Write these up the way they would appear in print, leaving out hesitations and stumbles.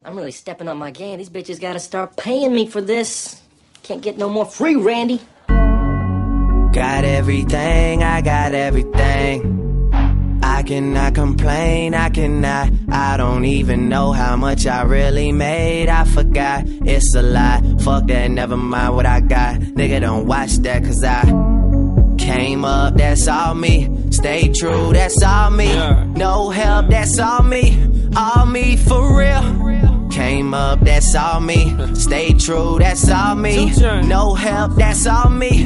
I'm really stepping up my game. These bitches gotta start paying me for this. Can't get no more free, Randy. Got everything, I got everything. I cannot complain, I don't even know how much I really made. I forgot, it's a lie. Fuck that, never mind what I got. Nigga, don't watch that, cause I came up, that's all me. Stay true, that's all me. No help, that's all me for real. Came up, that's all me. Stay true, that's all me. No help, that's all me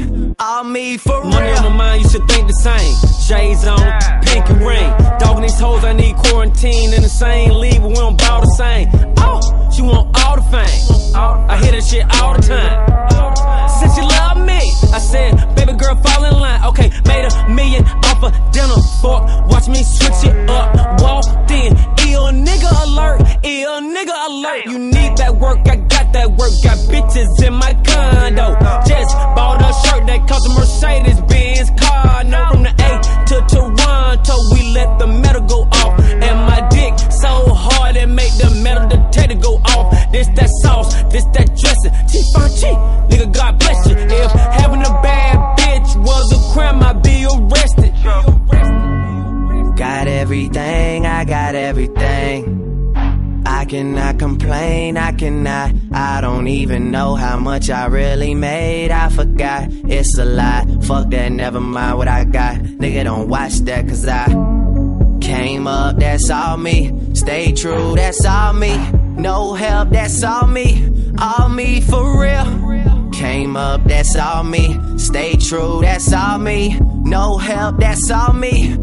for real. Money on my mind, you should think the same. Shades on, pinky ring. Dogging these hoes, I need quarantine. In the same league, but we don't bow the same. Oh, she want all the fame. I hear that shit all the time. Since she love me, I said, baby girl, fall in line. Okay, made $1 million off a dinner fork. Watch me switch it up. Walked in, ill nigga alert. Ill nigga alert. You need that work, I got that work. Got bitches in my condo. Just bought a shirt that cost a Mercedes-Benz car. No, from the A to Toronto, we let the metal go off. And my dick so hard it make the metal detector go off. This that sauce, this that dressing. T-Fonchi, nigga, God bless you. If having a bad bitch was a crime, I'd be arrested. Got everything, I got everything. I cannot complain, I don't even know how much I really made. I forgot, it's a lie. Fuck that, never mind what I got. Nigga, don't watch that, cause I came up, that's all me. Stay true, that's all me. No help, that's all me for real. Came up, that's all me. Stay true, that's all me. No help, that's all me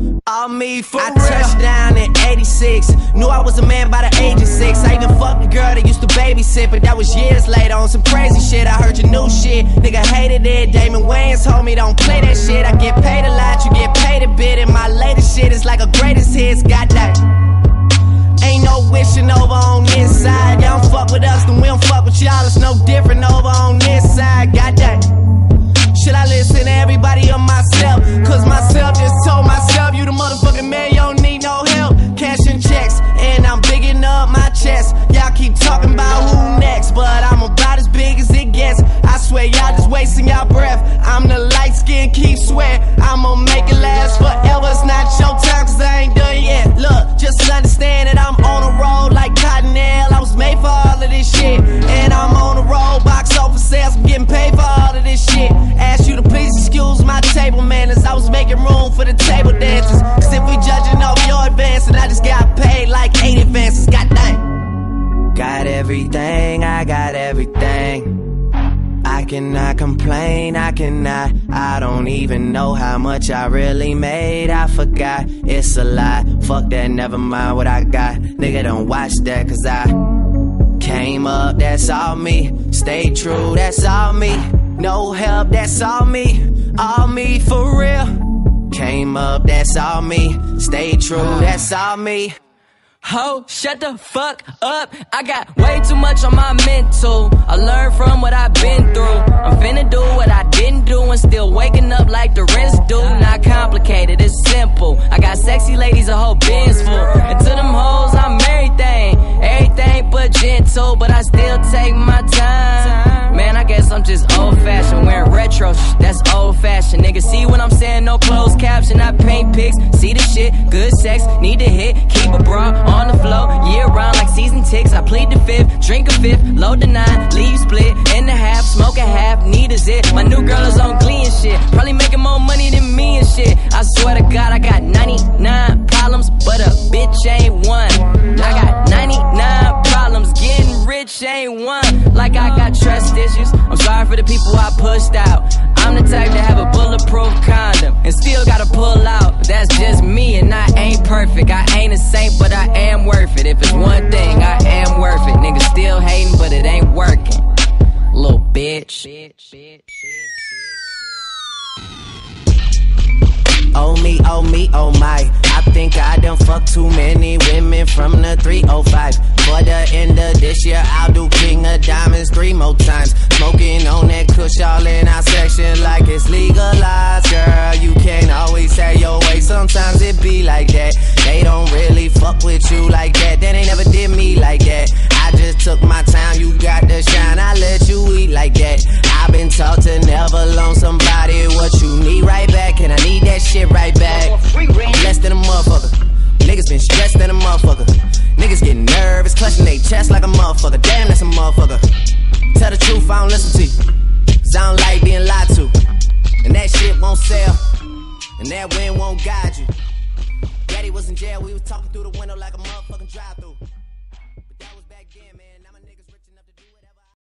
for real. I touched down in 86. Knew I was a man by the age of 6. I even fucked a girl that used to babysit, but that was years later on some crazy shit. I heard your new shit, nigga hated it. Damon Wayans told me don't play that shit. I get paid a lot, you get paid a bit. And my latest shit is like a greatest hits. Got that. Ain't no wishing over on this side. Y'all don't fuck with us, then we don't fuck with y'all. It's no different over on this side. Got that. Should I listen to everybody or myself? Cause myself just told myself, you the motherfucking man, you don't need no help. Cashing checks, and I'm bigging up my chest. Y'all keep talking about who next, but I'm about as big as it gets. I swear y'all just wasting y'all breath. I'm the light skin, keep swear I'ma make it last forever. It's not your time, cause I ain't done yet. Look, just understand that I'm on a roll like Cottonelle. I was made for all of this shit, and I'm on a roll, box office sales, I'm getting paid for all of this shit. Ask you to please excuse my table manners. I was making room for the table dancers. Cause if we judging off your advance, and I just got paid like 8 advances, goddamn. Got everything, I got everything. I cannot complain, I don't even know how much I really made. I forgot, it's a lie. Fuck that, never mind what I got. Nigga, don't watch that, cause I came up, that's all me. Stay true, that's all me. No help, that's all me for real. Came up, that's all me. Stay true, that's all me. Ho, shut the fuck up. I got way too much on my mental. I learned from what I've been through. I'm finna do what I didn't do and still waking up like the rest do. Not complicated, it's simple. I got sexy ladies, a whole Benz full. And to them hoes, I'm everything but gentle. But I still take my time. Man, I guess I'm just old-fashioned. Wearing retro that's old-fashioned. Nigga, see what I'm saying? No closed caption, I paint pics. See the shit, good sex, need to hit. Keep a bra on the floor, year round like season ticks. I plead the fifth, drink a fifth, load the 9, leave split in the half, smoke a half, need a zit. My new girl is on Glee and shit, probably making more money than me and shit. I swear to God, I got 99 problems, but a bitch ain't one. I got 99 problems, getting rich ain't one. Like I got trust issues, I'm sorry for the people I pushed out. I'm the type to have a bulletproof condom and still gotta pull out. That's just me and I ain't perfect. I ain't a saint, but I am worth it. If it's one thing, I am worth it. Niggas still hating, but it ain't working. Little bitch. Oh me, oh me, oh my. I think I done fucked too many women from the 305. For the end of this year, I'll do King of Diamonds 3 more times. Smoking on that kush all in our section like it's legalized. Girl, you can't always say your way, sometimes it be like that. They don't really fuck with you like that, they never did me like that. I just took my time, you got the shine, I let you eat like that. I've been taught to never loan somebody what you need right back, and I need that shit right back. Less than a motherfucker. Niggas been stressed than a motherfucker. Niggas getting nervous, clutching their chest like a motherfucker. Damn, that's a motherfucker. Tell the truth, I don't listen to you. Sound like being lied to. And that shit won't sell. And that wind won't guide you. Daddy was in jail, we was talking through the window like a motherfucking drive-thru.